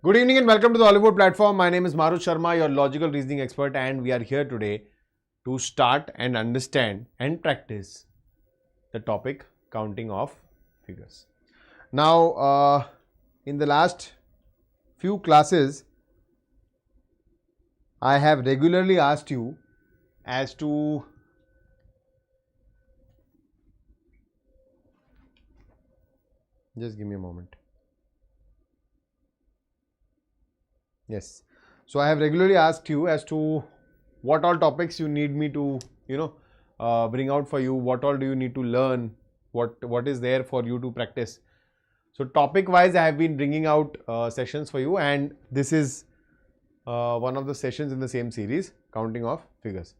Good evening and welcome to the Oliveboard platform. My name is Marut Sharma, your logical reasoning expert, and we are here today to start and understand and practice the topic counting of figures. Now, in the last few classes, I have regularly asked you as to just give me a moment. Yes. So I have regularly asked you as to what all topics you need me to, bring out for you. What all do you need to learn? What is there for you to practice? So topic wise, I have been bringing out sessions for you, and this is one of the sessions in the same series, counting of figures.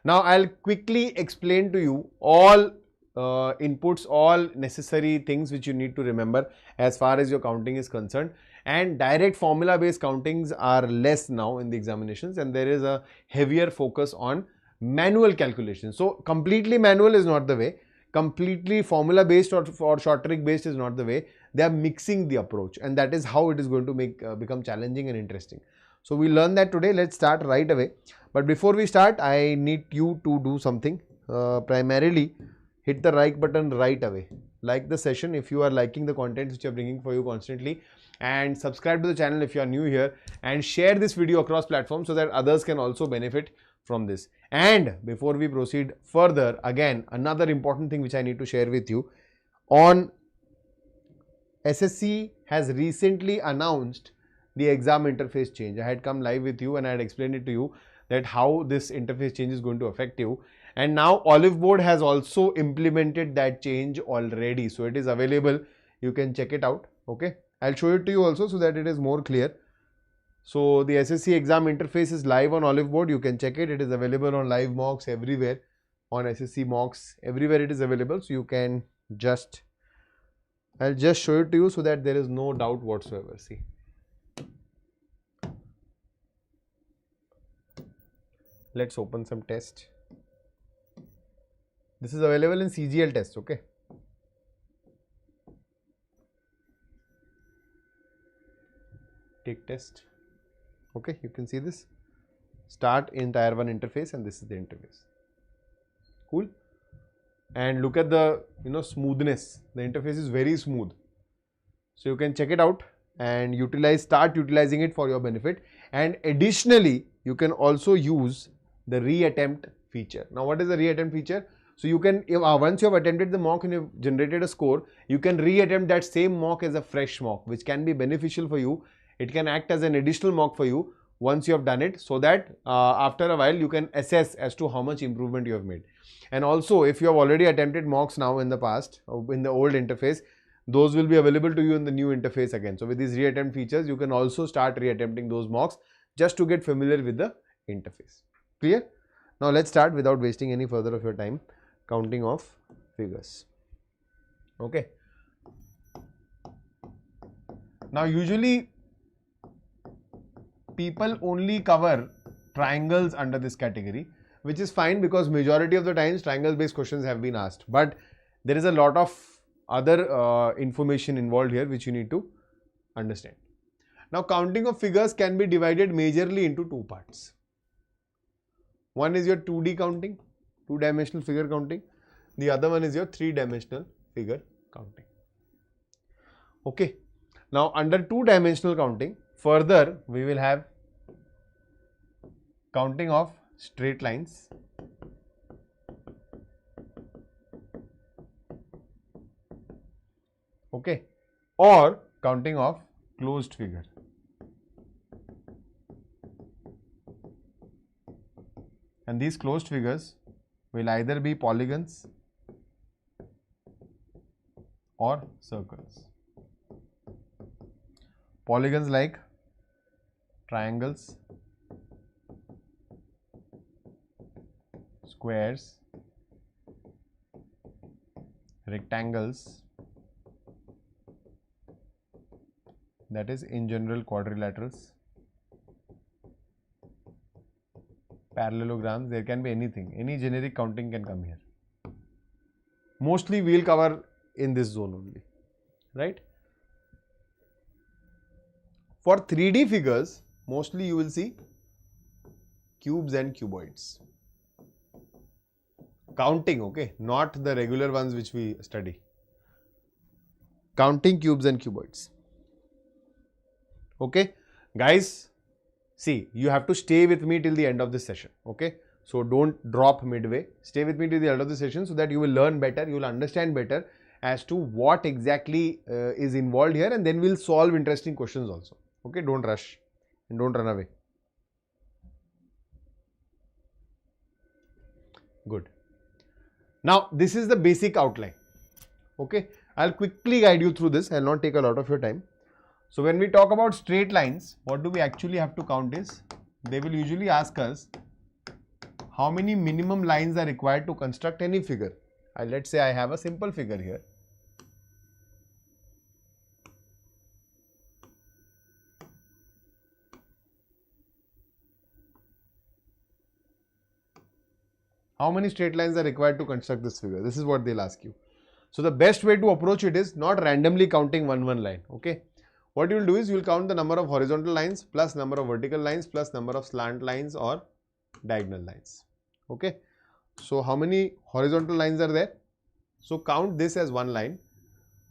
Now I'll quickly explain to you all inputs, all necessary things which you need to remember as far as your counting is concerned. And direct formula based countings are less now in the examinations, and there is a heavier focus on manual calculation. So completely manual is not the way, completely formula based or short trick based is not the way. They are mixing the approach, and that is how it is going to become challenging and interesting. So we learn that today. Let's start right away. But before we start, I need you to do something. Primarily hit the like button right away. Like the session if you are liking the content which I am bringing for you constantly, and subscribe to the channel if you are new here, and share this video across platforms so that others can also benefit from this. And before we proceed further, again another important thing which I need to share with you, on SSC has recently announced the exam interface change. I had come live with you and I had explained it to you that how this interface change is going to affect you. And now Oliveboard has also implemented that change already. So it is available. You can check it out. Okay. I'll show it to you also so that it is more clear. So the SSC exam interface is live on Oliveboard. You can check it. It is available on live mocks everywhere, on SSC mocks, everywhere it is available. So you can I'll just show it to you so that there is no doubt whatsoever. See. Let's open some test. This is available in CGL test, okay? Take test. Okay, you can see this. Start in tier 1 interface, and this is the interface. Cool. And look at the smoothness. The interface is very smooth. So you can check it out and start utilizing it for your benefit. And additionally, you can also use the reattempt feature. Now, what is the reattempt feature? So you can, once you have attempted the mock and you've generated a score, you can reattempt that same mock as a fresh mock, which can be beneficial for you. It can act as an additional mock for you once you have done it, so that after a while you can assess as to how much improvement you have made. And also, if you have already attempted mocks now in the past, in the old interface, those will be available to you in the new interface again. So with these reattempt features, you can also start reattempting those mocks just to get familiar with the interface. Clear? Now let's start without wasting any further of your time. Counting of figures. Okay. Now usually people only cover triangles under this category, which is fine because majority of the times triangle based questions have been asked, but there is a lot of other information involved here which you need to understand. Now counting of figures can be divided majorly into two parts. One is your 2D counting, two-dimensional figure counting. The other one is your three-dimensional figure counting. Okay. Now under two-dimensional counting, further we will have counting of straight lines, okay, or counting of closed figure. And these closed figures will either be polygons or circles. Polygons like triangles, squares, rectangles, that is in general quadrilaterals, parallelograms, there can be anything, any generic counting can come here. Mostly we will cover in this zone only, right? For 3D figures, mostly you will see cubes and cuboids. Counting, okay, not the regular ones which we study. Counting cubes and cuboids. Okay, guys, see, you have to stay with me till the end of this session. Okay, so don't drop midway. Stay with me till the end of the session so that you will learn better, you will understand better as to what exactly is involved here, and then we'll solve interesting questions also. Okay, don't rush and don't run away. Good. Now, this is the basic outline. Okay, I'll quickly guide you through this. I'll not take a lot of your time. So, when we talk about straight lines, what do we actually have to count is, they will usually ask us how many minimum lines are required to construct any figure. Let's say I have a simple figure here. How many straight lines are required to construct this figure? This is what they'll ask you. So the best way to approach it is not randomly counting one line. Okay. What you will do is you will count the number of horizontal lines plus number of vertical lines plus number of slant lines or diagonal lines. Okay. So how many horizontal lines are there? So count this as one line.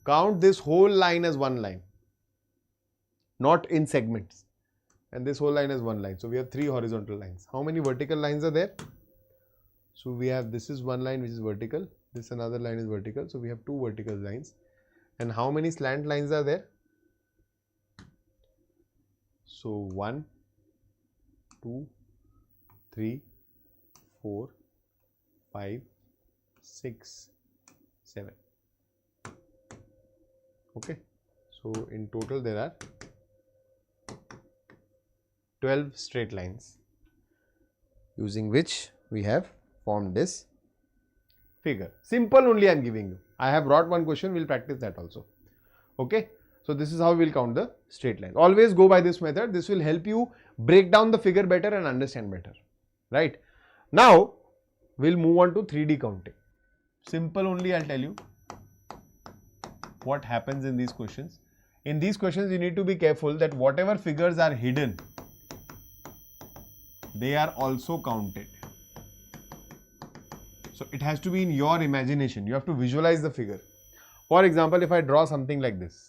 Count this whole line as one line, not in segments. And this whole line as one line. So we have 3 horizontal lines. How many vertical lines are there? So we have, this is one line which is vertical, this another line is vertical, so we have 2 vertical lines. And how many slant lines are there? So 1, 2, 3, 4, 5, 6, 7. Okay, so in total there are 12 straight lines, using which we have formed this figure. Simple only I am giving you. I have brought one question, we will practice that also. Okay. So this is how we will count the straight line. Always go by this method. This will help you break down the figure better and understand better. Right. Now, we will move on to 3D counting. Simple only I will tell you what happens in these questions. In these questions, you need to be careful that whatever figures are hidden, they are also counted. So it has to be in your imagination. You have to visualize the figure. For example, if I draw something like this.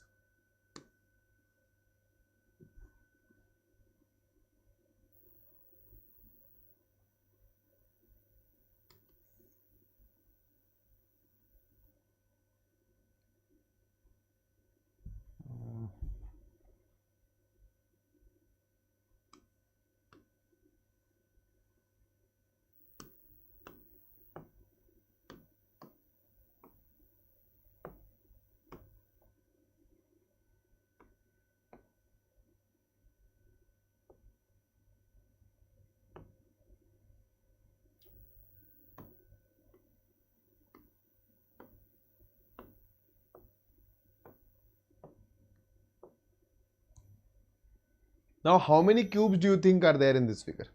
Now, how many cubes do you think are there in this figure?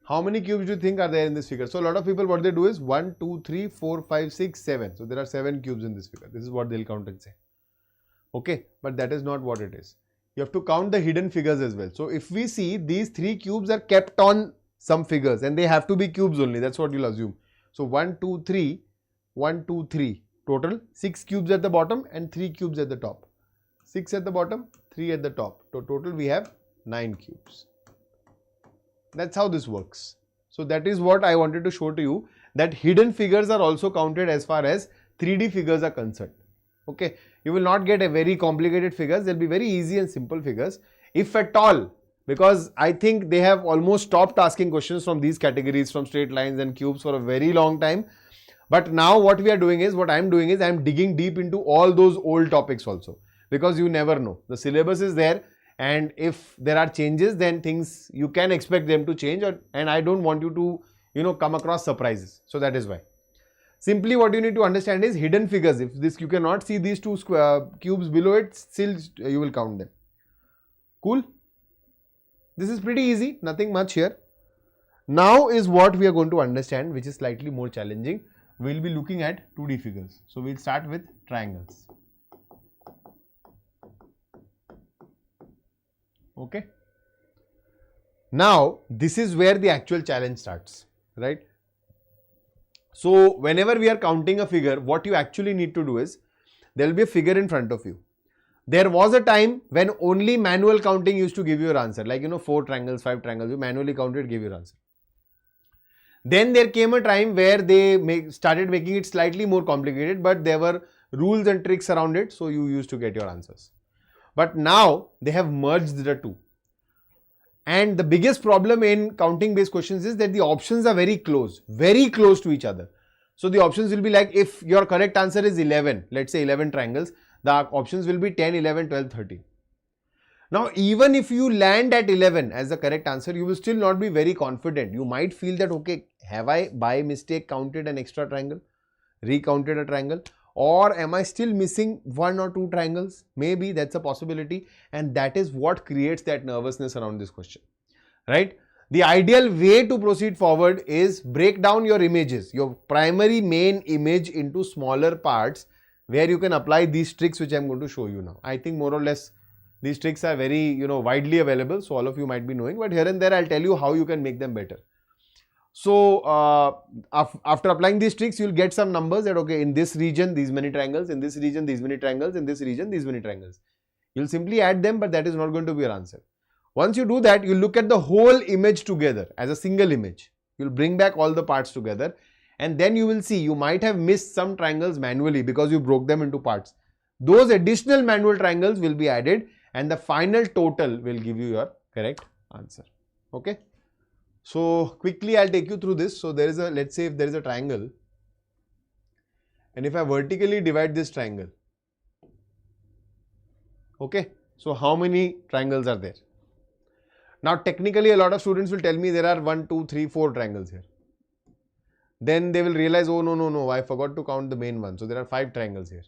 How many cubes do you think are there in this figure? So, a lot of people, what they do is 1, 2, 3, 4, 5, 6, 7. So, there are 7 cubes in this figure. This is what they'll count and say. Okay, but that is not what it is. You have to count the hidden figures as well. So, if we see these 3 cubes are kept on some figures and they have to be cubes only. That's what you'll assume. So, 1, 2, 3, 1, 2, 3. Total 6 cubes at the bottom and 3 cubes at the top. 6 at the bottom, 3 at the top. So total we have 9 cubes. That's how this works. So that is what I wanted to show to you, that hidden figures are also counted as far as 3D figures are concerned. Okay, you will not get a very complicated figures. They'll be very easy and simple figures, if at all, because I think they have almost stopped asking questions from these categories, from straight lines and cubes, for a very long time. But now what we are doing is, what I am doing is, I am digging deep into all those old topics also. Because you never know. The syllabus is there, and if there are changes, then things you can expect them to change, and I don't want you to, come across surprises. So that is why. Simply what you need to understand is hidden figures. If this you cannot see these 2 cubes below it, still you will count them. Cool? This is pretty easy, nothing much here. Now is what we are going to understand, which is slightly more challenging. We will be looking at 2D figures. So we will start with triangles. Okay. Now, this is where the actual challenge starts, right? So, whenever we are counting a figure, what you actually need to do is, there will be a figure in front of you. There was a time when only manual counting used to give you your answer, like 4 triangles, 5 triangles, you manually counted, give your answer. Then there came a time where they started making it slightly more complicated, but there were rules and tricks around it, so you used to get your answers. But now they have merged the two. And the biggest problem in counting based questions is that the options are very close to each other. So the options will be like, if your correct answer is 11, let's say 11 triangles, the options will be 10, 11, 12, 13. Now, even if you land at 11 as the correct answer, you will still not be very confident. You might feel that, okay, have I by mistake counted an extra triangle, recounted a triangle, or am I still missing 1 or 2 triangles? Maybe that's a possibility, and that is what creates that nervousness around this question, right? The ideal way to proceed forward is break down your images, your primary main image, into smaller parts where you can apply these tricks which I am going to show you now. I think more or less these tricks are very widely available, so all of you might be knowing, but here and there I'll tell you how you can make them better. So after applying these tricks, you'll get some numbers that, okay, in this region these many triangles, in this region these many triangles, in this region these many triangles. You'll simply add them, but that is not going to be your answer. Once you do that, you look at the whole image together as a single image. You'll bring back all the parts together, and then you will see you might have missed some triangles manually because you broke them into parts. Those additional manual triangles will be added, and the final total will give you your correct answer. Okay. So quickly I'll take you through this. So there is a, let's say if there is a triangle, and if I vertically divide this triangle, okay, so how many triangles are there? Now technically a lot of students will tell me there are 1, 2, 3, 4 triangles here. Then they will realize, oh no, I forgot to count the main one. So there are 5 triangles here.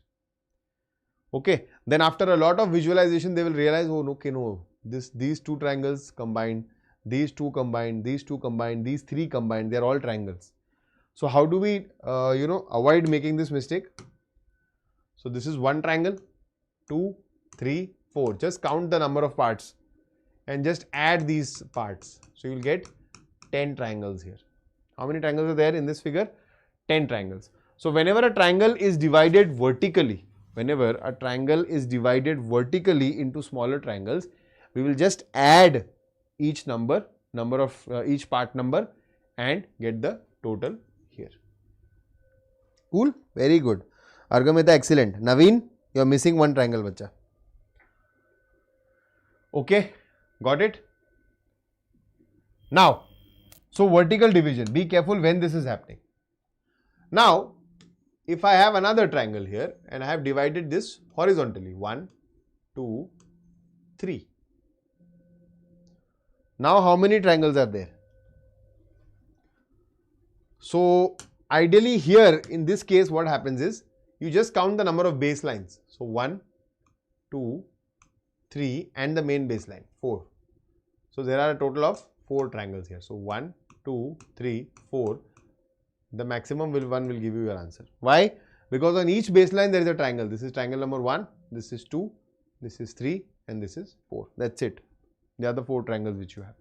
Okay, then after a lot of visualization they will realize, oh okay, no, these 2 triangles combined, these 2 combined, these 2 combined, these 3 combined, they are all triangles. So how do we avoid making this mistake? So this is 1 triangle, 2, 3, 4. Just count the number of parts and just add these parts. So you will get 10 triangles here. How many triangles are there in this figure? 10 triangles. So whenever a triangle is divided vertically, into smaller triangles, we will just add each each part number and get the total here. Cool? Very good. Argamita, excellent. Naveen, you are missing 1 triangle, bacha. Okay, got it? Now, so vertical division, be careful when this is happening. Now, if I have another triangle here and I have divided this horizontally, 1, 2, 3. Now, how many triangles are there? So, ideally here in this case what happens is you just count the number of baselines. So, 1, 2, 3 and the main baseline 4. So, there are a total of 4 triangles here. So, 1, 2, 3, 4. The maximum one will give you your answer. Why? Because on each baseline there is a triangle. This is triangle number 1, this is 2, this is 3 and this is 4. That's it. They are the 4 triangles which you have.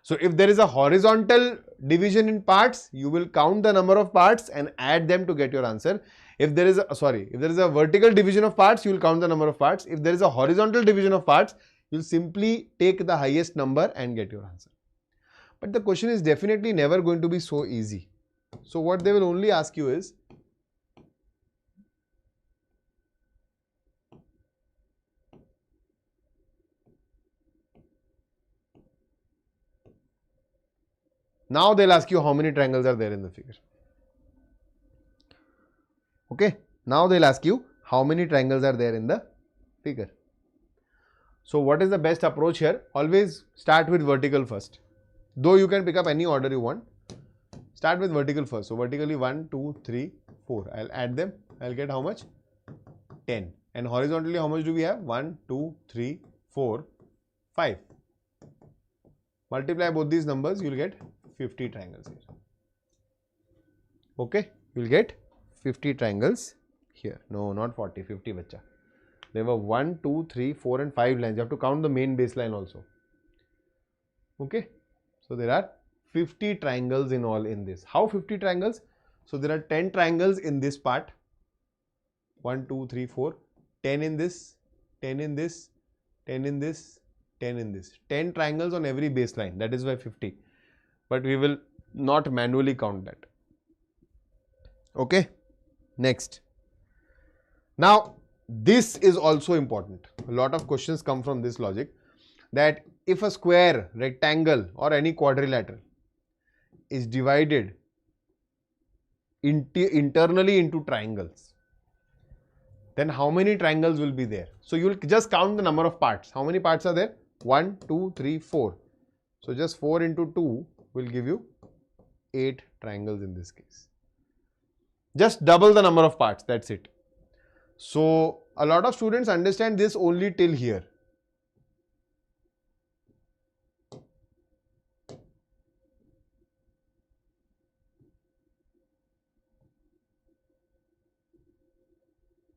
So if there is a horizontal division in parts, you will count the number of parts and add them to get your answer. If there is a vertical division of parts, you will count the number of parts. If there is a horizontal division of parts, you will simply take the highest number and get your answer. But the question is definitely never going to be so easy. So what they will only ask you is, now they'll ask you how many triangles are there in the figure. Okay, now they'll ask you how many triangles are there in the figure. So what is the best approach here? Always start with vertical first. Though you can pick up any order you want. Start with vertical first. So vertically 1, 2, 3, 4. I'll add them. I'll get how much? 10. And horizontally how much do we have? 1, 2, 3, 4, 5. Multiply both these numbers, you will get 50 triangles here. Okay, you will get 50 triangles here. No, not 40, 50 bacha. There were 1, 2, 3, 4 and 5 lines. You have to count the main baseline also. Okay. So there are 50 triangles in all in this. How 50 triangles? So there are 10 triangles in this part. 1, 2, 3, 4. 10 in this, 10 in this, 10 in this, 10 in this. 10 triangles on every baseline. That is why 50. But we will not manually count that. Okay. Next. Now, this is also important. A lot of questions come from this logic, that if a square, rectangle or any quadrilateral is divided internally into triangles, then how many triangles will be there? So you will just count the number of parts. How many parts are there? 1, 2, 3, 4. So just 4 into 2 will give you 8 triangles in this case. Just double the number of parts, that's it. So a lot of students understand this only till here.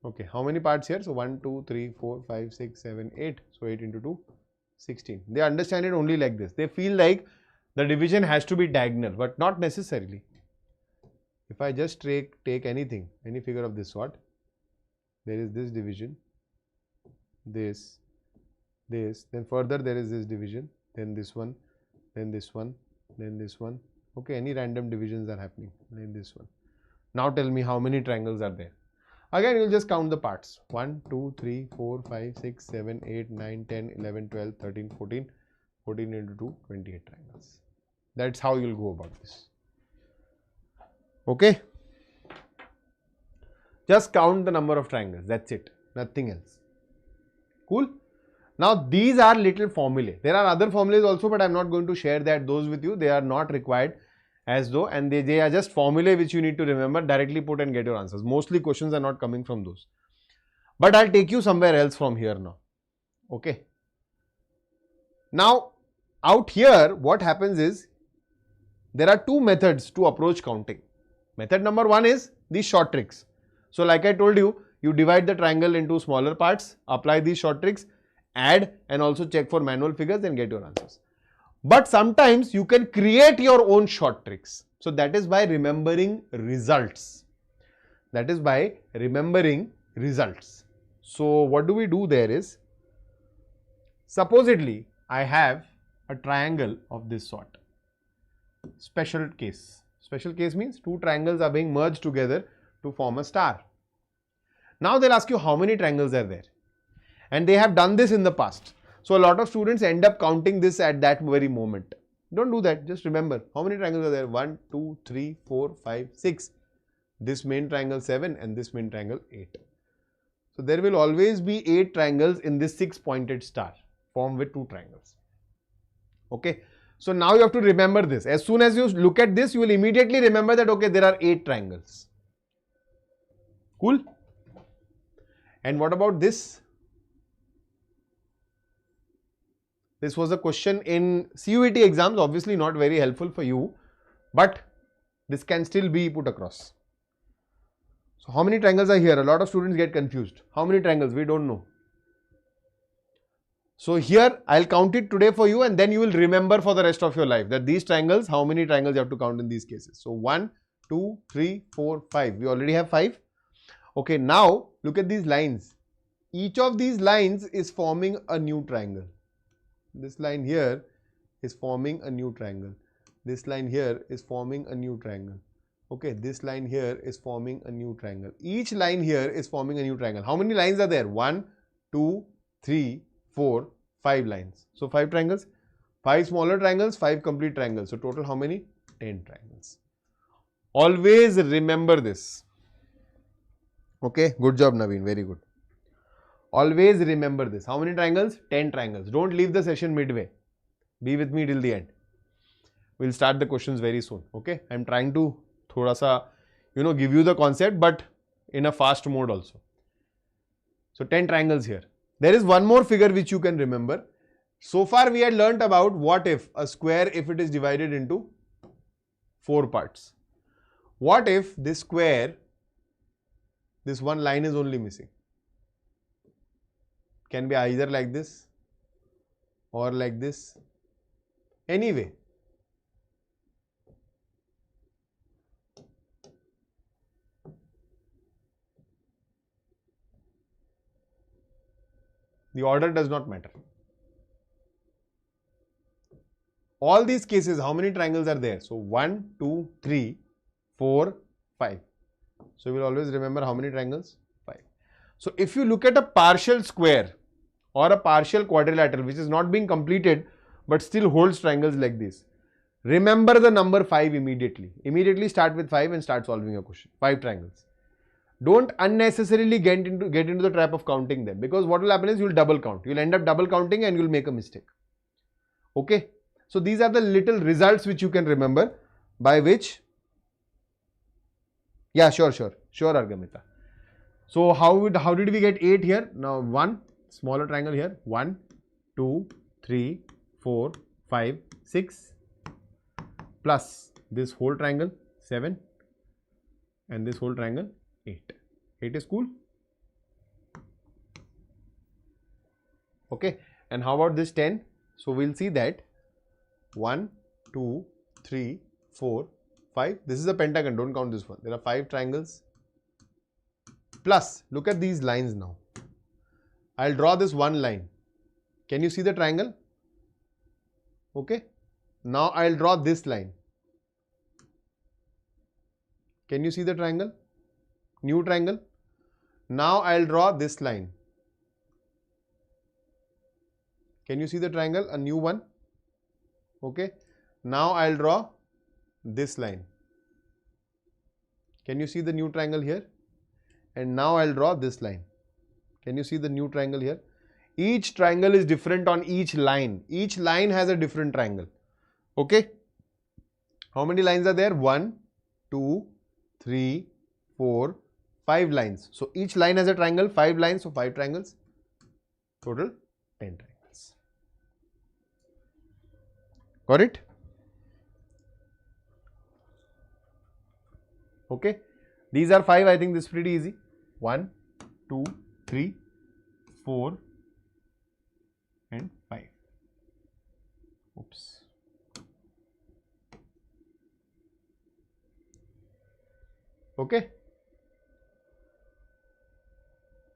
Okay, how many parts here? So 1, 2, 3, 4, 5, 6, 7, 8. So 8 into 2, 16. They understand it only like this. They feel like the division has to be diagonal, but not necessarily. If I just take anything, any figure of this sort, there is this division, this, then further there is this division, then this one, then this one, then this one. Okay, any random divisions are happening, then this one. Now tell me how many triangles are there. Again, you will just count the parts. 1, 2, 3, 4, 5, 6, 7, 8, 9, 10, 11, 12, 13, 14. 14 into 2, 28 triangles. That's how you will go about this. Okay. Just count the number of triangles. That's it. Nothing else. Cool. Now, these are little formulae. There are other formulas also, but I am not going to share those with you. They are not required as though, and they are just formulae which you need to remember, directly put and get your answers. Mostly questions are not coming from those. But I'll take you somewhere else from here now. Okay. Now, out here, what happens is, there are two methods to approach counting. Method number 1 is these short tricks. So like I told you, you divide the triangle into smaller parts, apply these short tricks, add and also check for manual figures and get your answers. But sometimes you can create your own short tricks. So that is by remembering results. That is by remembering results. So what do we do there is, supposedly I have a triangle of this sort. Special case. Special case means two triangles are being merged together to form a star. Now they'll ask you how many triangles are there. And they have done this in the past. So a lot of students end up counting this at that very moment. Don't do that. Just remember how many triangles are there. 1, 2, 3, 4, 5, 6. This main triangle 7 and this main triangle 8. So there will always be 8 triangles in this 6 pointed star formed with 2 triangles. Okay. So now you have to remember this. As soon as you look at this, you will immediately remember that, okay, there are 8 triangles. Cool. And what about this? This was a question in CUET exams, obviously not very helpful for you, but this can still be put across. So how many triangles are here? A lot of students get confused. How many triangles? We don't know. So here I'll count it today for you, and then you will remember for the rest of your life that these triangles, how many triangles you have to count in these cases. So 1, 2, 3, 4, 5. We already have 5. Okay, now look at these lines. Each of these lines is forming a new triangle. This line here is forming a new triangle. This line here is forming a new triangle. Okay, this line here is forming a new triangle. Each line here is forming a new triangle. How many lines are there? 1, 2, 3, 4, 5 lines. So 5 triangles, 5 smaller triangles, 5 complete triangles. So total how many? 10 triangles. Always remember this. Okay, good job Naveen, very good. Always remember this. How many triangles? 10 triangles. Don't leave the session midway. Be with me till the end. We'll start the questions very soon. Okay, I'm trying to thoda sa, give you the concept, but in a fast mode also. So 10 triangles here. There is one more figure which you can remember. So far we had learnt about what if a square, if it is divided into 4 parts. What if this square, this one line is only missing? can be either like this or like this. Anyway, the order does not matter. All these cases, how many triangles are there? So 1, 2, 3, 4, 5. So you will always remember how many triangles? 5. So if you look at a partial square or a partial quadrilateral which is not being completed but still holds triangles like this, remember the number 5 immediately. Immediately start with 5 and start solving a question. 5 triangles. Don't unnecessarily get into the trap of counting them, because what will happen is you will double count. You will end up double counting and you will make a mistake. Okay. So these are the little results which you can remember, by which, yeah, sure Argamita. So how did we get 8 here? Now 1 smaller triangle here, 1, 2, 3, 4, 5, 6, plus this whole triangle 7 and this whole triangle 8. 8 is cool. Okay, and how about this 10? So we'll see that 1, 2, 3, 4, 5. This is a pentagon, don't count this one. There are 5 triangles. Plus, look at these lines now. I'll draw this one line. Can you see the triangle? Okay. Now I'll draw this line. Can you see the triangle? New triangle. Now I'll draw this line. Can you see the triangle? A new one. Okay. Now I'll draw this line. Can you see the new triangle here? And now I'll draw this line. Can you see the new triangle here? Each triangle is different on each line. Each line has a different triangle. Okay. How many lines are there? 1, 2, 3, 4, 5 lines. So each line has a triangle, 5 lines, so 5 triangles. Total 10 triangles. Got it? Okay. These are 5. I think this is pretty easy. 1, 2, 3, 4 and 5. Oops. Okay.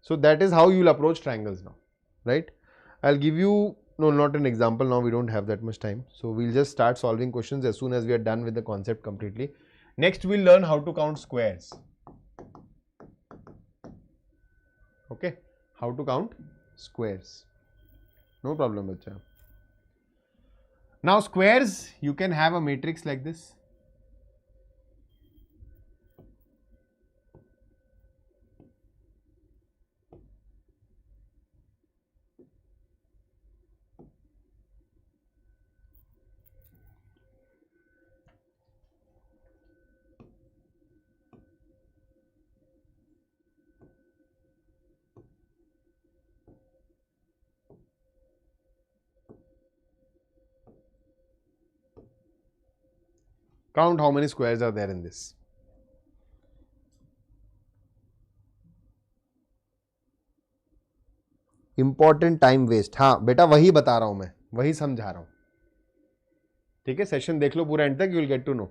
So that is how you will approach triangles now, right? I'll give you, no, not an example now, we don't have that much time. So we'll just start solving questions as soon as we are done with the concept completely. Next we'll learn how to count squares. Okay, how to count squares. No problem, bacha. Now squares, you can have a matrix like this. Count how many squares are there in this. Important time waste. हाँ बेटा वही बता रहा हूं मैं, वही समझा रहा हूं. ठीक है, सेशन देख लो पूरा एंड तक, you will get to know.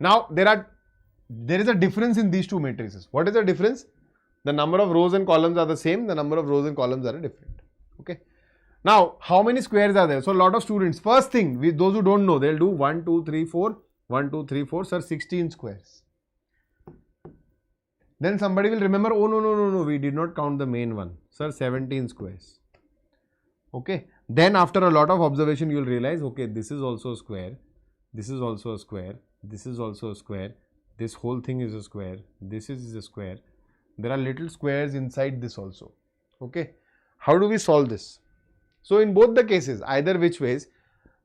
Now there is a difference in these two matrices. What is the difference? The number of rows and columns are the same. The number of rows and columns are different. Okay. Now, how many squares are there? So, a lot of students, first thing, those who don't know, they'll do 1, 2, 3, 4, 1, 2, 3, 4, sir, 16 squares. Then somebody will remember, oh, no, we did not count the main one. Sir, 17 squares. Okay. Then, after a lot of observation, you will realize, okay, this is also a square. This is also a square. This is also a square. This whole thing is a square. This is a square. There are little squares inside this also. Okay. How do we solve this? So, in both the cases, either which ways,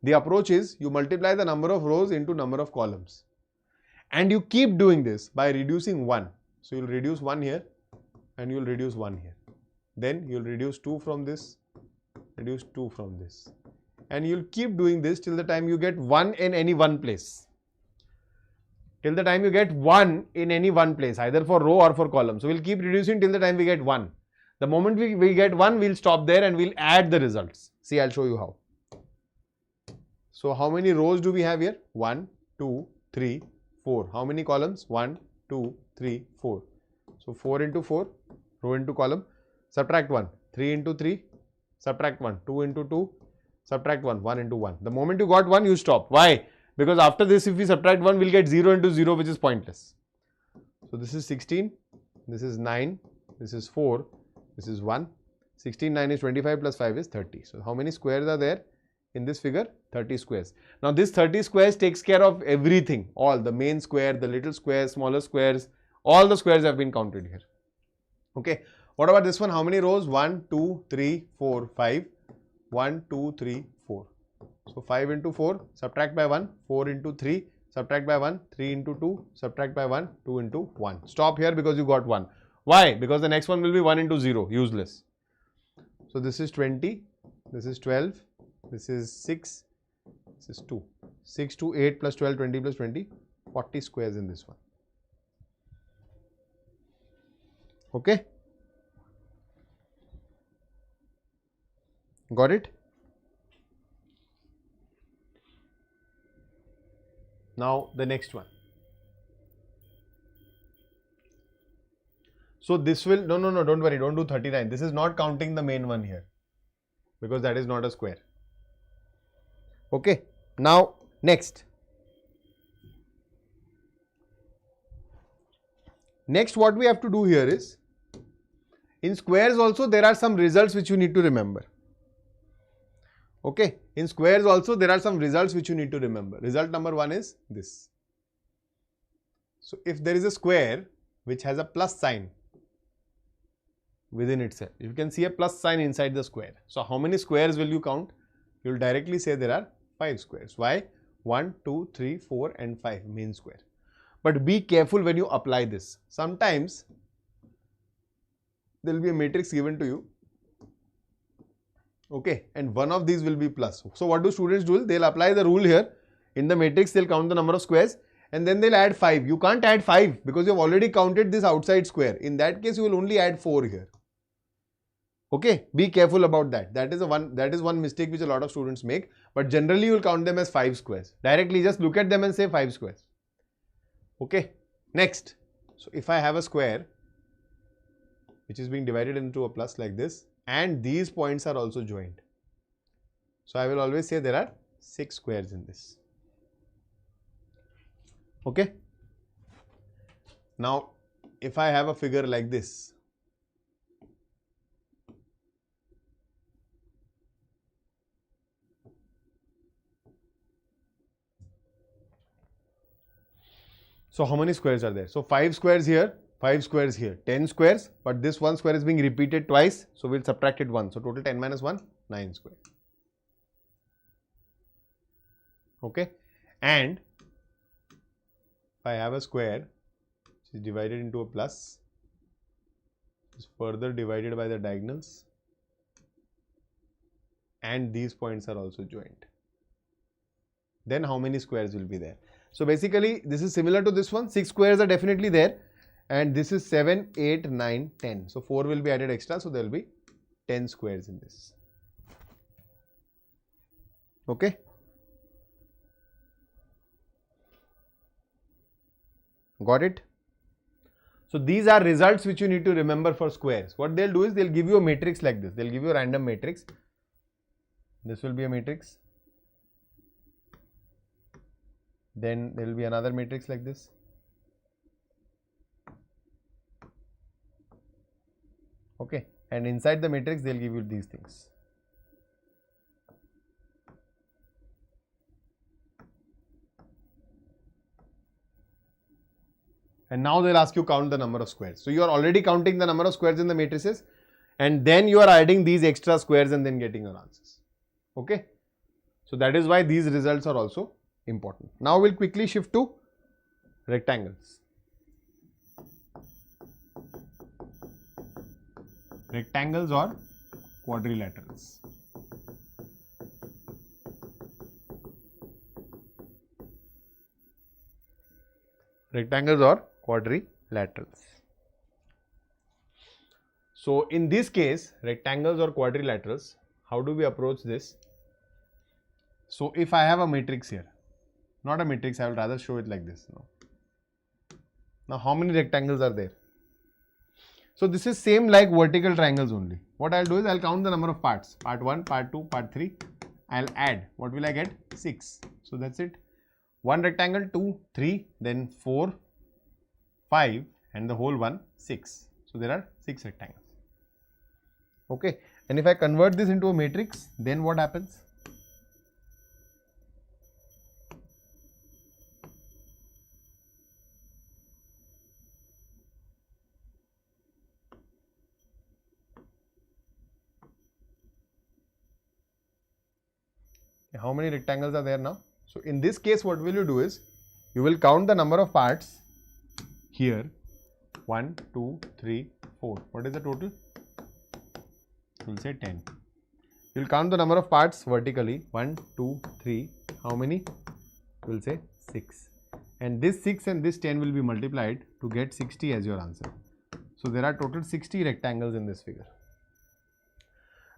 the approach is you multiply the number of rows into number of columns. And you keep doing this by reducing 1. So, you will reduce 1 here and you will reduce 1 here. Then you will reduce 2 from this, reduce 2 from this. And you will keep doing this till the time you get 1 in any one place. Till the time you get 1 in any one place, either for row or for column. So, we will keep reducing till the time we get 1. The moment we get 1, we'll stop there and we'll add the results. See, I'll show you how. So how many rows do we have here? 1, 2, 3, 4. How many columns? 1, 2, 3, 4. So 4 into 4, row into column. Subtract 1. 3 into 3, subtract 1. 2 into 2, subtract 1. 1 into 1. The moment you got 1, you stop. Why? Because after this, if we subtract 1, we'll get 0 into 0, which is pointless. So this is 16, this is 9, this is 4, this is 1. 16, 9 is 25 plus 5 is 30. So how many squares are there in this figure? 30 squares. Now this 30 squares takes care of everything. All the main square, the little squares, smaller squares, all the squares have been counted here. Okay. What about this one? How many rows? 1, 2, 3, 4, 5. 1, 2, 3, 4. So 5 into 4, subtract by 1, 4 into 3, subtract by 1, 3 into 2, subtract by 1, 2 into 1. Stop here because you got 1. Why? Because the next one will be 1 into 0, useless. So this is 20, this is 12, this is 6, this is 2. 6 to 8 plus 12, 20 plus 20, 40 squares in this one. Okay? Got it? Now the next one. So this will, no, don't worry, don't do 39. This is not counting the main one here because that is not a square. Okay. Now next. Next what we have to do here is, in squares also there are some results which you need to remember. Okay. In squares also there are some results which you need to remember. Result number 1 is this. So if there is a square which has a plus sign within itself, you can see a plus sign inside the square. So how many squares will you count? You will directly say there are 5 squares. Why? 1, 2, 3, 4 and 5 main square. But be careful when you apply this. Sometimes there will be a matrix given to you. Okay, and one of these will be plus. So what do students do? They'll apply the rule here. In the matrix, they'll count the number of squares and then they'll add 5. You can't add 5 because you've already counted this outside square. In that case, you will only add 4 here. Okay, be careful about that. That is one mistake which a lot of students make. But generally, you will count them as 5 squares. Directly, just look at them and say 5 squares. Okay, next. So if I have a square which is being divided into a plus like this, and these points are also joined. So I will always say there are 6 squares in this. Okay. Now, if I have a figure like this, so how many squares are there? So 5 squares here, 5 squares here, 10 squares, but this one square is being repeated twice, so we'll subtract it 1. So total 10 minus 1, 9 square. Okay, and if I have a square which is divided into a plus, is further divided by the diagonals, and these points are also joined, then how many squares will be there? So basically this is similar to this one. 6 squares are definitely there. And this is 7, 8, 9, 10. So 4 will be added extra. So there will be 10 squares in this. Okay. Got it? So these are results which you need to remember for squares. What they'll do is they'll give you a matrix like this. They'll give you a random matrix. This will be a matrix. Then there will be another matrix like this. Okay, and inside the matrix they'll give you these things. And now they'll ask you count the number of squares. So you are already counting the number of squares in the matrices, and then you are adding these extra squares and then getting your answers. Okay, so that is why these results are also important. Now we'll quickly shift to rectangles. Rectangles or quadrilaterals. Rectangles or quadrilaterals. So in this case, rectangles or quadrilaterals, how do we approach this? So if I have a matrix here, not a matrix, I will rather show it like this. Now how many rectangles are there? So this is same like vertical triangles only. What I'll do is I'll count the number of parts. Part 1, part 2, part 3. I'll add. What will I get? 6. So that's it. 1 rectangle, 2, 3, then 4, 5 and the whole one 6. So there are 6 rectangles. Okay. And if I convert this into a matrix, then what happens? How many rectangles are there now? So in this case, what will you do is, you will count the number of parts here. 1, 2, 3, 4. What is the total? You will say 10. You will count the number of parts vertically. 1, 2, 3. How many? You will say 6. And this 6 and this 10 will be multiplied to get 60 as your answer. So there are total 60 rectangles in this figure.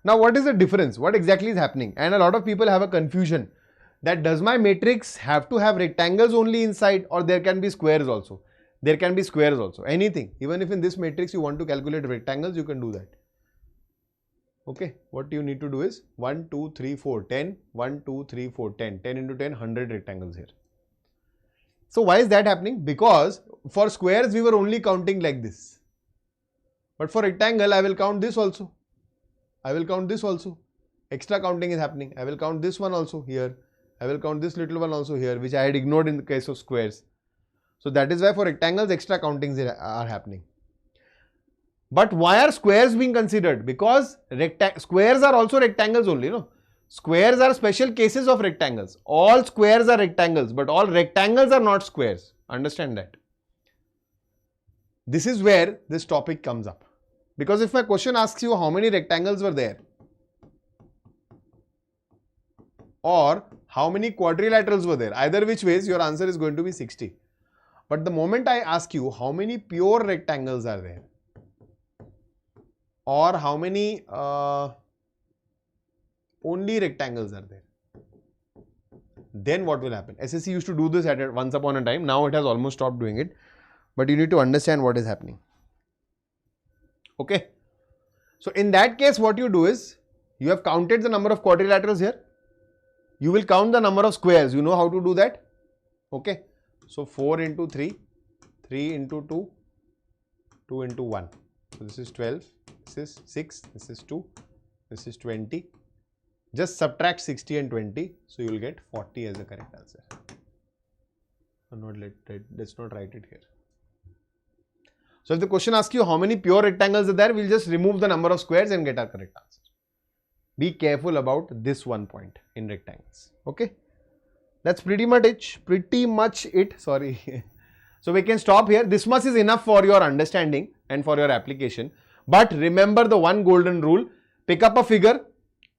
Now what is the difference? What exactly is happening? And a lot of people have a confusion that does my matrix have to have rectangles only inside, or there can be squares also? There can be squares also. Anything. Even if in this matrix you want to calculate rectangles, you can do that. Okay. What you need to do is 1, 2, 3, 4, 10. 1, 2, 3, 4, 10. 10 into 10, 100 rectangles here. So why is that happening? Because for squares we were only counting like this. But for rectangle I will count this also. I will count this also. Extra counting is happening. I will count this one also here. I will count this little one also here, which I had ignored in the case of squares. So that is why for rectangles extra countings are happening. But why are squares being considered? Because squares are also rectangles only, no? Squares are special cases of rectangles. All squares are rectangles, but all rectangles are not squares. Understand that. This is where this topic comes up. Because if my question asks you how many rectangles were there, or how many quadrilaterals were there, either which ways your answer is going to be 60. But the moment I ask you how many pure rectangles are there, or how many only rectangles are there, then what will happen? SSC used to do this at once upon a time. Now it has almost stopped doing it. But you need to understand what is happening. Okay. So in that case, what you do is, you have counted the number of quadrilaterals here. You will count the number of squares. You know how to do that? Okay. So 4 into 3, 3 into 2, 2 into 1. So this is 12, this is 6, this is 2, this is 20. Just subtract 60 and 20. So you will get 40 as the correct answer. Let's not write it here. So if the question asks you how many pure rectangles are there, we'll just remove the number of squares and get our correct answer. Be careful about this one point in rectangles. Okay. That's pretty much it. Sorry. So we can stop here. This much is enough for your understanding and for your application. But remember the one golden rule. Pick up a figure,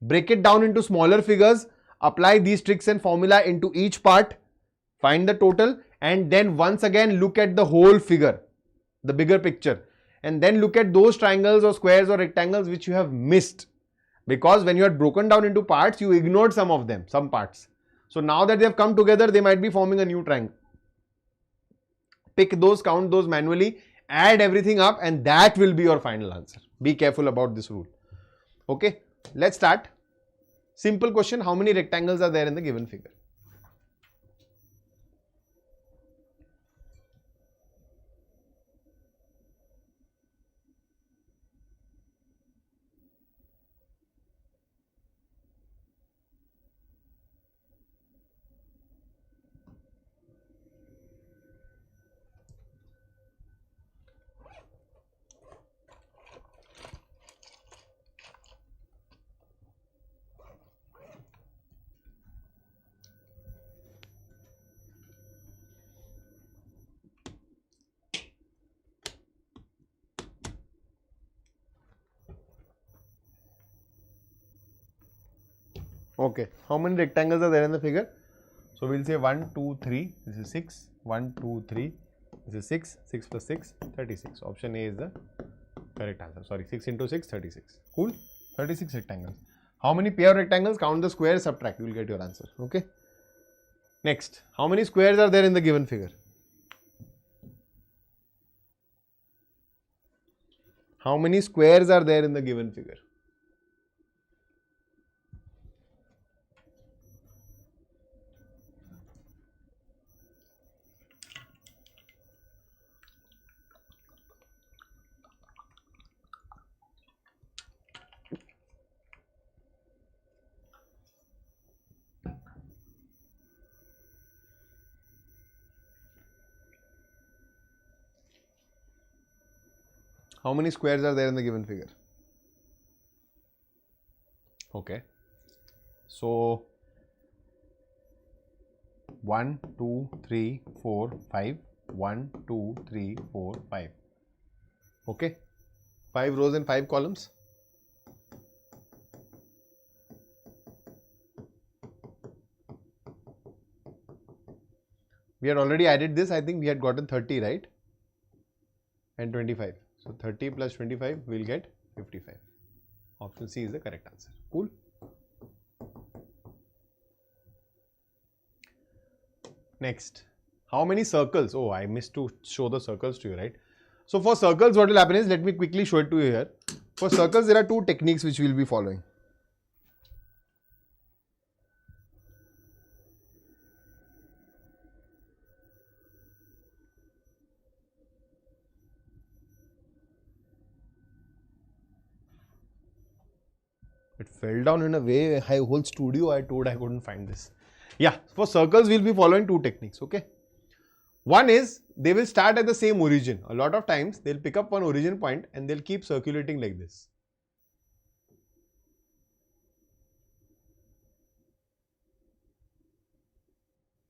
break it down into smaller figures, apply these tricks and formula into each part, find the total, and then once again look at the whole figure, the bigger picture, and then look at those triangles or squares or rectangles which you have missed. Because when you had broken down into parts, you ignored some of them, some parts. So now that they have come together, they might be forming a new triangle. Pick those, count those manually, add everything up, and that will be your final answer. Be careful about this rule. Okay, let's start. Simple question, how many rectangles are there in the given figure? Okay, how many rectangles are there in the figure? So we'll say 1, 2, 3, this is 6, 1, 2, 3, this is 6, 6 plus 6, 36. Option A is the Correct answer. Sorry, 6 into 6, 36. Cool. 36 rectangles. How many pair of rectangles? Count the squares, subtract. You will get your answer. Okay. Next, how many squares are there in the given figure? How many squares are there in the given figure? How many squares are there in the given figure? Okay. So 1, 2, 3, 4, 5. 1, 2, 3, 4, 5. Okay. 5 rows and 5 columns. We had already added this. I think we had gotten 30, right? And 25. So 30 plus 25 will get 55. Option C is the correct answer. Cool. Next, how many circles? Oh, I missed to show the circles to you, right? So for circles, what will happen is, let me quickly show it to you here. For circles, there are two techniques which we will be following. It fell down in a way, whole studio I told I couldn't find this. Yeah, for circles we'll be following two techniques, okay. One is, they will start at the same origin. A lot of times, they'll pick up one origin point and they'll keep circulating like this.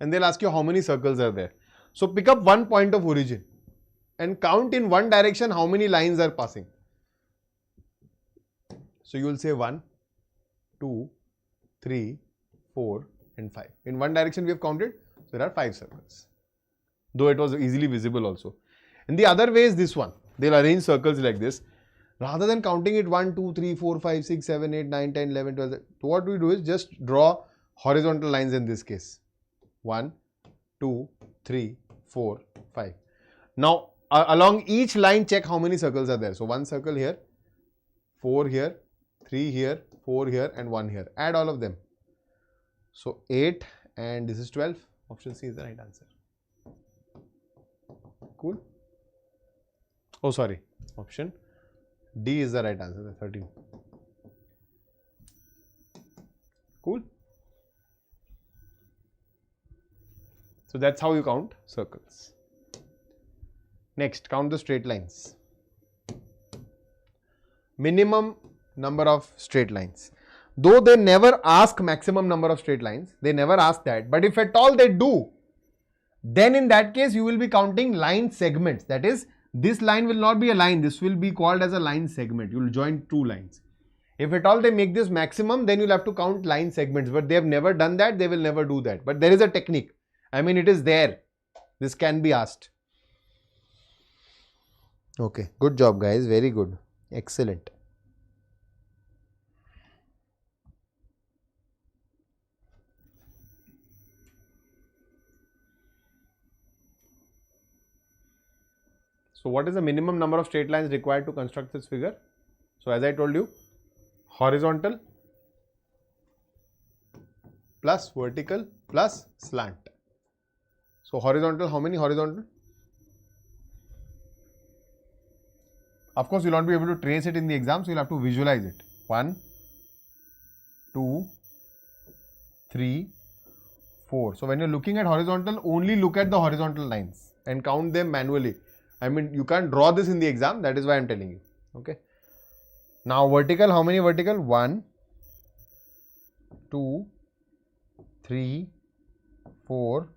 And they'll ask you how many circles are there. So pick up one point of origin and count in one direction how many lines are passing. So you will say 1, 2, 3, 4 and 5. In one direction we have counted, so there are 5 circles. Though it was easily visible also. And the other way is this one. They'll arrange circles like this. Rather than counting it 1, 2, 3, 4, 5, 6, 7, 8, 9, 10, 11, 12. So what we do is just draw horizontal lines in this case. 1, 2, 3, 4, 5. Now along each line check how many circles are there. So 1 circle here, 4 here, 3 here, 4 here and 1 here. Add all of them. So 8 and this is 12. Option C is the right answer. Cool. Oh sorry, option D is the right answer, the 13. Cool. So that's how you count circles. Next, count the straight lines. Minimum number of straight lines. Though they never ask maximum number of straight lines, they never ask that. But if at all they do, then in that case you will be counting line segments. That is, this line will not be a line. This will be called as a line segment. You will join two lines. If at all they make this maximum, then you'll have to count line segments. But they have never done that. They will never do that. But there is a technique. I mean, it is there. This can be asked. Okay. Good job, guys. Very good. Excellent. So what is the minimum number of straight lines required to construct this figure? So as I told you, horizontal plus vertical plus slant. So horizontal, how many horizontal? Of course, you will not be able to trace it in the exam, so you will have to visualize it. 1, 2, 3, 4. So when you are looking at horizontal, only look at the horizontal lines and count them manually. I mean, you can't draw this in the exam, that is why I am telling you. Okay. Now vertical, how many vertical? 1, 2, 3, 4,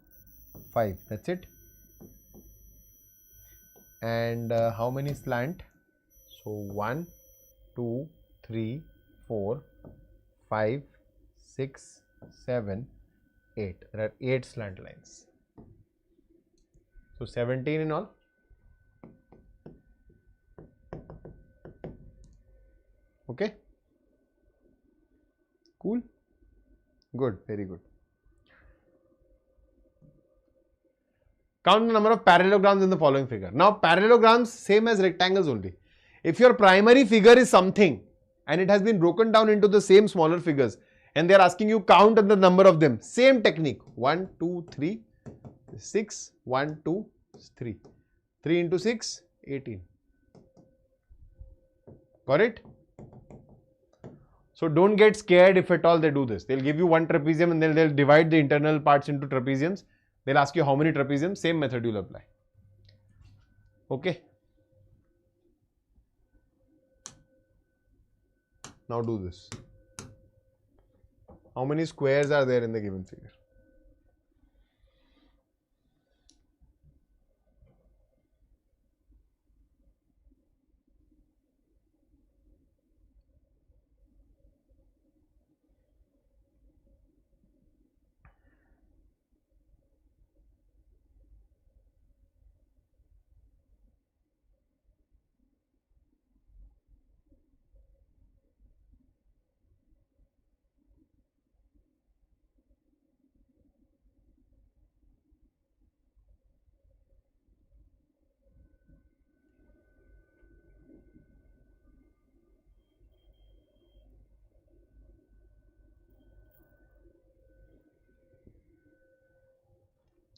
5. That's it. And how many slant? So 1, 2, 3, 4, 5, 6, 7, 8. There are 8 slant lines. So 17 in all. Okay. Cool. Good. Very good. Count the number of parallelograms in the following figure. Now parallelograms same as rectangles only. If your primary figure is something and it has been broken down into the same smaller figures and they are asking you count the number of them, same technique. 1, 2, 3, 6, 1, 2, 3. 3 into 6, 18. Got it? So don't get scared if at all they do this. They'll give you one trapezium and then they'll divide the internal parts into trapeziums. They'll ask you how many trapeziums, same method you'll apply. Okay. Now do this. How many squares are there in the given figure?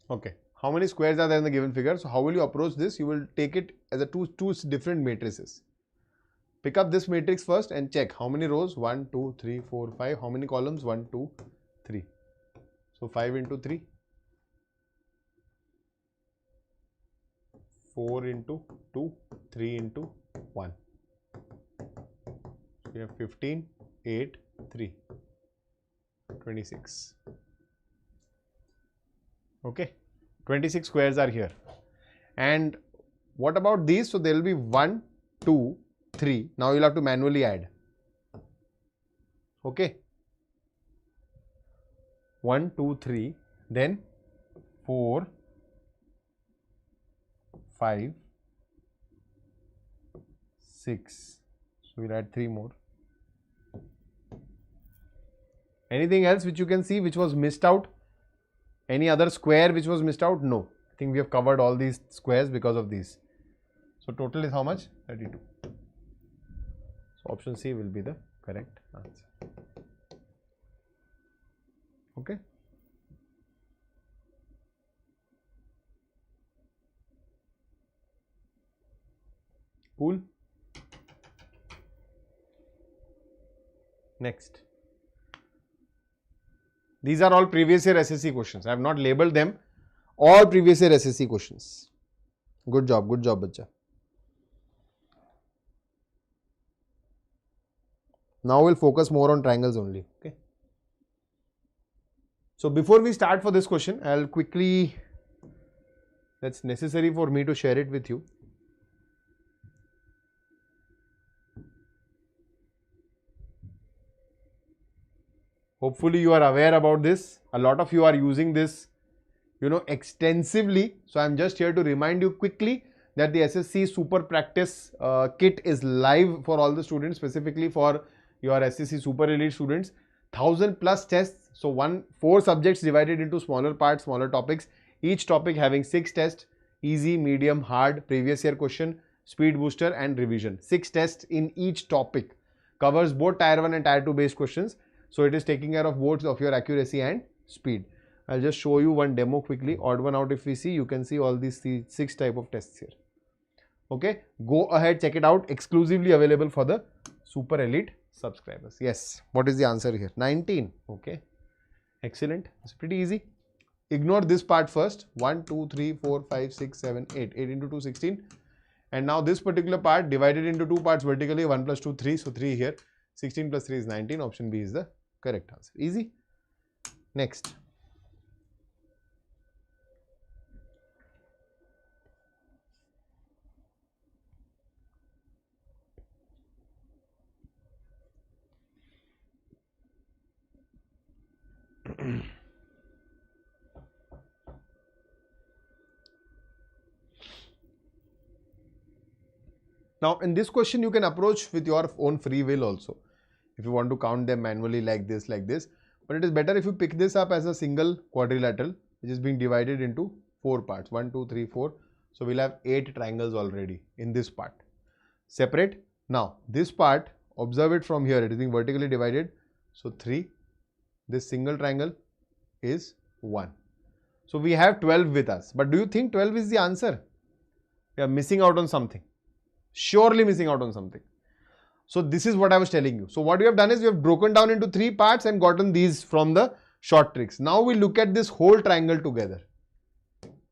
Okay. How many squares are there in the given figure? So how will you approach this? You will take it as a two different matrices. Pick up this matrix first and check how many rows? 1, 2, 3, 4, 5. How many columns? 1, 2, 3. So 5 into 3. 4 into 2. 3 into 1. So we have 15, 8, 3. 26. Okay. 26 squares are here. And what about these? So there will be 1, 2, 3. Now you'll have to manually add. Okay. 1, 2, 3. Then 4, 5, 6. So we'll add 3 more. Anything else which you can see which was missed out? Any other square which was missed out? No. I think we have covered all these squares because of these. So total is how much? 32. So option C will be the correct answer. Okay. Cool. Next. These are all previous year SSC questions. I have not labeled them. All previous year SSC questions. Good job, bacha. Now we'll focus more on triangles only. Okay. So before we start for this question, I'll quickly, that's necessary for me to share it with you. Hopefully you are aware about this. A lot of you are using this, extensively. So I'm just here to remind you quickly that the SSC Super Practice kit is live for all the students, specifically for your SSC Super Elite students. 1000 plus tests. So 4 subjects divided into smaller parts, smaller topics. Each topic having 6 tests: easy, medium, hard, previous year question, speed booster and revision. 6 tests in each topic. Covers both tier 1 and tier 2 based questions. So it is taking care of both of your accuracy and speed. I'll just show you one demo quickly. Odd one out if we see, you can see all these 6 type of tests here. Okay, go ahead, check it out. Exclusively available for the Super Elite subscribers. Yes, what is the answer here? 19. Okay, excellent. It's pretty easy. Ignore this part first. 1, 2, 3, 4, 5, 6, 7, 8. 8 into 2, 16. And now this particular part divided into 2 parts vertically. 1 plus 2, 3. So 3 here. 16 plus 3 is 19. Option B is the correct answer. Easy. Next. Now in this question you can approach with your own free will also. If you want to count them manually like this. But it is better if you pick this up as a single quadrilateral which is being divided into 4 parts. 1, 2, 3, 4. So we'll have 8 triangles already in this part. Separate. Now this part, observe it from here. It is being vertically divided. So 3. This single triangle is 1. So we have 12 with us. But do you think 12 is the answer? We are missing out on something. Surely missing out on something. So this is what I was telling you. So what we have done is we have broken down into 3 parts and gotten these from the short tricks. Now we look at this whole triangle together.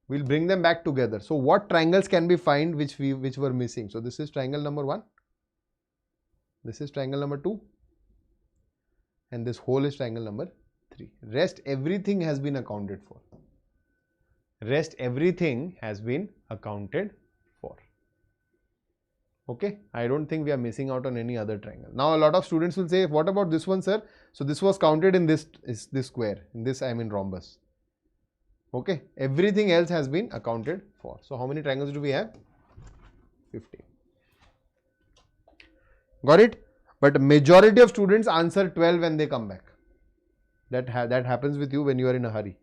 We'll bring them back together. So what triangles can we find which were missing? So this is triangle number 1. This is triangle number 2. And this whole is triangle number 3. Rest everything has been accounted for. Rest everything has been accounted for. Okay, I don't think we are missing out on any other triangle. Now a lot of students will say, what about this one, sir? So this was counted in this square. In this I mean rhombus. Okay, everything else has been accounted for. So how many triangles do we have? 15. Got it? But majority of students answer 12 when they come back. That happens with you when you are in a hurry.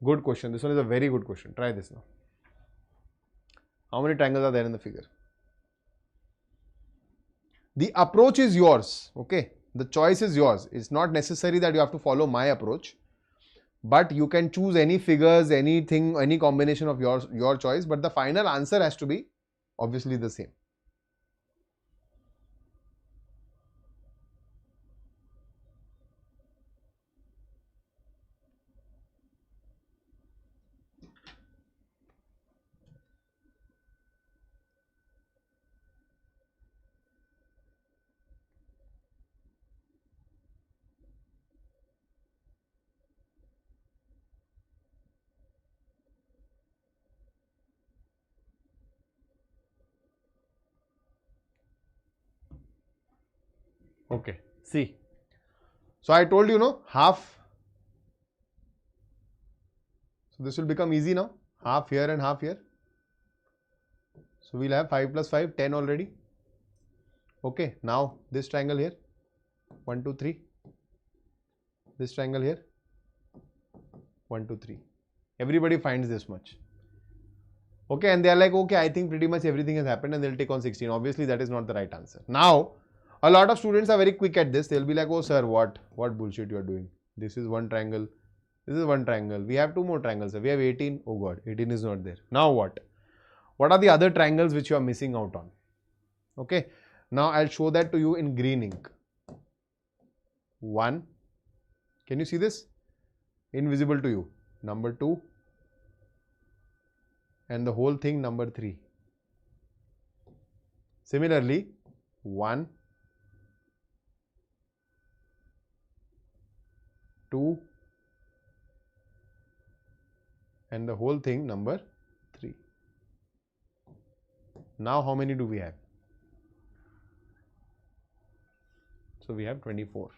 Good question. This one is a very good question. Try this now. How many triangles are there in the figure? The approach is yours. Okay. The choice is yours. It's not necessary that you have to follow my approach. But you can choose any figures, anything, any combination of your choice. But the final answer has to be obviously the same. Okay, see. So I told you, no, half. So this will become easy now. Half here and half here. So we'll have 5 plus 5, 10 already. Okay, now this triangle here. 1, 2, 3. This triangle here. 1, 2, 3. Everybody finds this much. Okay, and they are like, okay, I think pretty much everything has happened, and they'll take on 16. Obviously, that is not the right answer. Now, a lot of students are very quick at this. They'll be like, oh sir, what bullshit you are doing? This is one triangle. This is one triangle. We have 2 more triangles. We have 18. Oh God, 18 is not there. Now what? What are the other triangles which you are missing out on? Okay. Now I'll show that to you in green ink. 1. Can you see this? Invisible to you. Number 2. And the whole thing number 3. Similarly, 1, 2, and the whole thing number 3. Now how many do we have? So we have 24.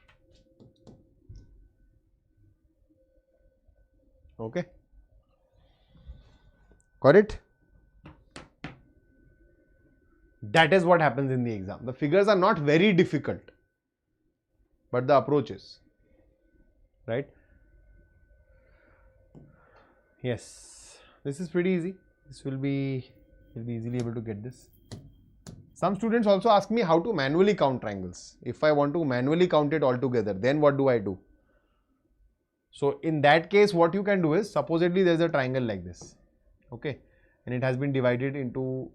Okay. Got it? That is what happens in the exam. The figures are not very difficult, but the approach is. Right? Yes, this is pretty easy. This will be, you'll be easily able to get this. Some students also ask me how to manually count triangles. If I want to manually count it all together, then what do I do? So in that case, what you can do is, supposedly there is a triangle like this. Okay, and it has been divided into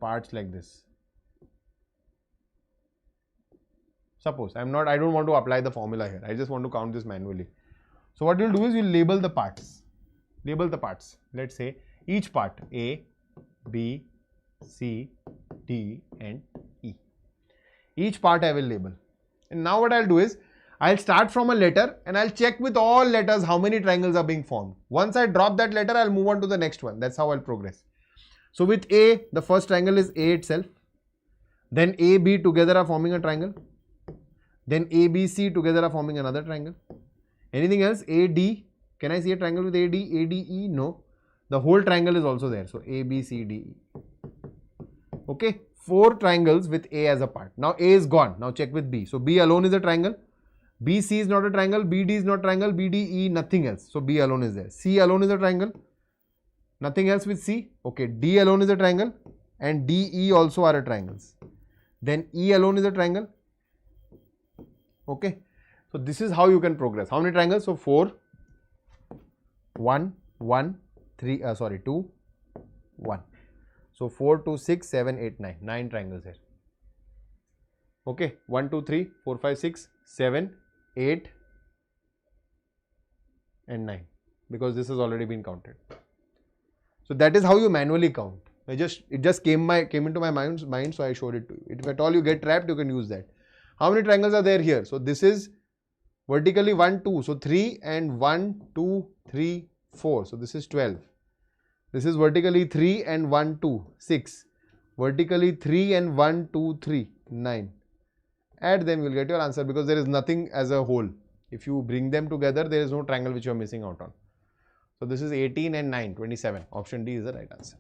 parts like this. Suppose I don't want to apply the formula here. I just want to count this manually. So what you'll do is you'll label the parts. Label the parts. Let's say each part A, B, C, D and E. Each part I will label. And now what I'll do is I'll start from a letter and I'll check with all letters how many triangles are being formed. Once I drop that letter, I'll move on to the next one. That's how I'll progress. So with A, the first triangle is A itself. Then A, B together are forming a triangle. Then A, B, C together are forming another triangle. Anything else? A, D. Can I see a triangle with A, D, E? No. The whole triangle is also there. So A, B, C, D, E. Okay, 4 triangles with A as a part. Now A is gone. Now check with B. So B alone is a triangle. BC is not a triangle. BD is not a triangle. BDE nothing else. So B alone is there. C alone is a triangle. Nothing else with C. Okay, D alone is a triangle. And DE also are a triangles. Then E alone is a triangle. Okay. So this is how you can progress. How many triangles? So 4, 1, 1, 3, 2, 1. So 4, 2, 6, 7, 8, 9. 9 triangles here. Okay. 1, 2, 3, 4, 5, 6, 7, 8 and 9. Because this has already been counted. So that is how you manually count. It just came into my mind, so I showed it to you. If at all you get trapped, you can use that. How many triangles are there here? So this is vertically 1, 2. So 3 and 1, 2, 3, 4. So this is 12. This is vertically 3 and 1, 2, 6. Vertically 3 and 1, 2, 3, 9. Add them, you will get your answer because there is nothing as a whole. If you bring them together, there is no triangle which you are missing out on. So this is 18 and 9, 27. Option D is the right answer.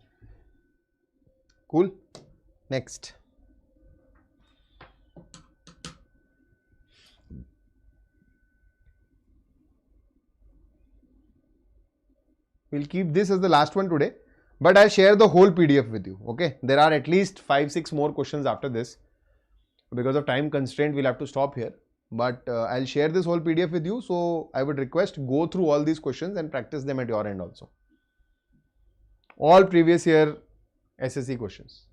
Cool. Next. We'll keep this as the last one today, but I'll share the whole PDF with you. Okay. There are at least 5-6 more questions after this. Because of time constraint, we'll have to stop here. But I'll share this whole PDF with you. So I would request go through all these questions and practice them at your end also. All previous year SSC questions.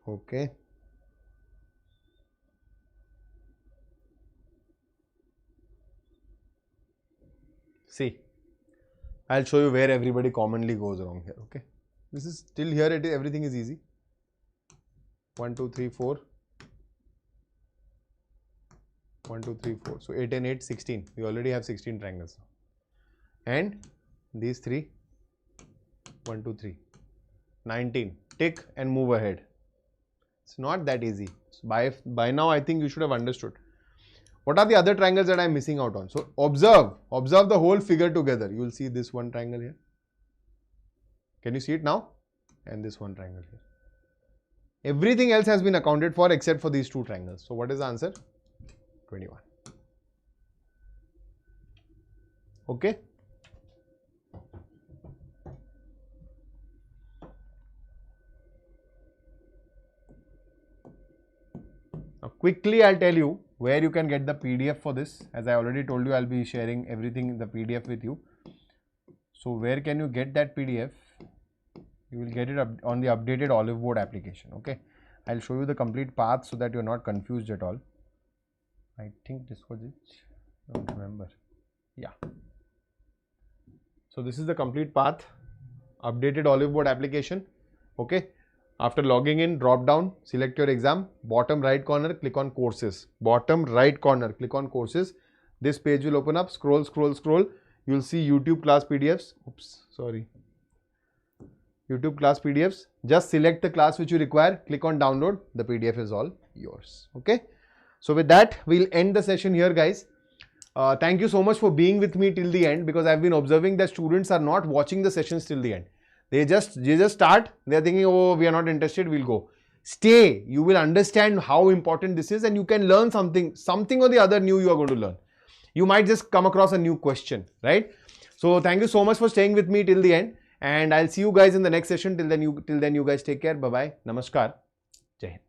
Okay. See, I'll show you where everybody commonly goes wrong here. Okay. This is till here, everything is easy. 1, 2, 3, 4. 1, 2, 3, 4. So 8 and 8, 16. We already have 16 triangles. And these 3. 1, 2, 3. 19. Tick and move ahead. It's not that easy. So by now, I think you should have understood. What are the other triangles that I am missing out on? So observe the whole figure together. You will see this one triangle here. Can you see it now? And this one triangle here. Everything else has been accounted for except for these 2 triangles. So what is the answer? 21. Okay. Now quickly I'll tell you where you can get the PDF for this. As I already told you, I'll be sharing everything in the PDF with you. So where can you get that PDF? You will get it on the updated Oliveboard application. Okay. I'll show you the complete path so that you're not confused at all. I think this was it. I don't remember. Yeah. So this is the complete path. Updated Oliveboard application. Okay. After logging in, drop down, select your exam. Bottom right corner, click on courses. Bottom right corner, click on courses. This page will open up. Scroll, scroll, scroll. You'll see YouTube class PDFs. Oops, sorry. YouTube class PDFs. Just select the class which you require. Click on download. The PDF is all yours. Okay. So with that, we'll end the session here, guys. Thank you so much for being with me till the end, because I've been observing that students are not watching the sessions till the end. They just start. They're thinking, oh, we are not interested. We'll go. Stay. You will understand how important this is, and you can learn something or the other new you are going to learn. You might just come across a new question, right? So thank you so much for staying with me till the end, and I'll see you guys in the next session. Till then you guys take care. Bye bye. Namaskar. Jai Hind.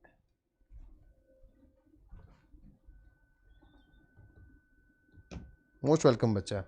Most welcome, bacha.